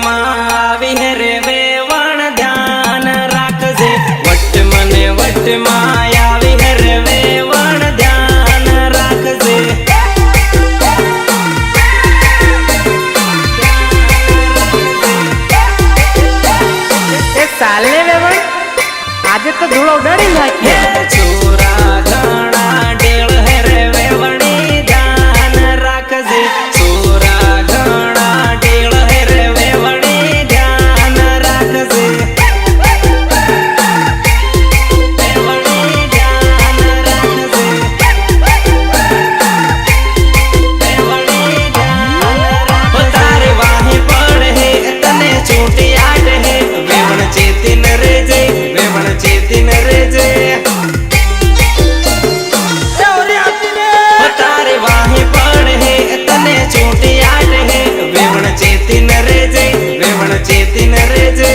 માં આવી હે રે વેવણ ધ્યાન રાખજે વટ મને વટ માં આવી હે રે વેવણ ધ્યાન રાખજે ચાલે વેવણ આજે તો ધૂળો ઉડાડી નાખીએ છોરા ઘણા ડેળ હે રે વેવણી ધ્યાન રાખજે છોરા ઘણા ડેળ હે રે વેવણી ધ્યાન રાખજે વેવણી ધ્યાન રાખજે વેવણી ધ્યાન રાખજે તારે વાહે પડ હે તને છૂટી આડ હે વેવણ ચેતીન રેજે વેવણ ચેતીન રેજે તારે વાહે પડ હે તને છૂટી આડ હે વેવણ ચેતીન રેજે વેવણ ચેતીન રેજે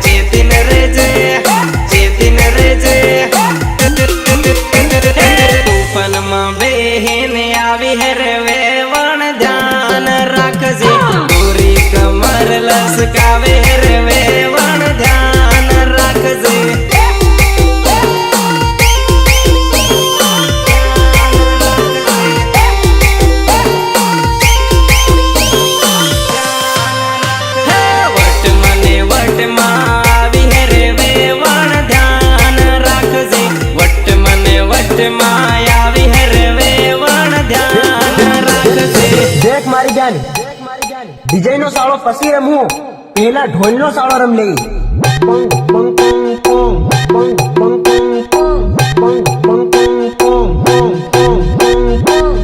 ચેતીન રેજે ચેતીન રેજે તૂફાનમાં બેહીને આવી હે રે વેવણ ધ્યાન રાખજે ગોરી કમર લસકાવે હે રે વેવણ ધ્યાન રાખજે વટ મને વટ માં આવી હે રે વેવણ ધ્યાન રાખજે વટ મને વટ માં આવી હે રે વેવણ ધ્યાન રાખજે દેખ મારી જાન ડીજે નો સાળો પછી રમવું પેલા ઢોલ નો સાળો રમ લઈ પોંગ પોંગ પોંગ પોંગ પોંગ પોંગ પોંગ પોંગ પોંગ પોંગ પોંગ પોંગ પોંગ પોંગ પોંગ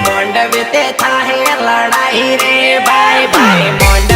મોંડવે તે થાહે લડાઈ રે ભાઈ ભાઈ મોંડ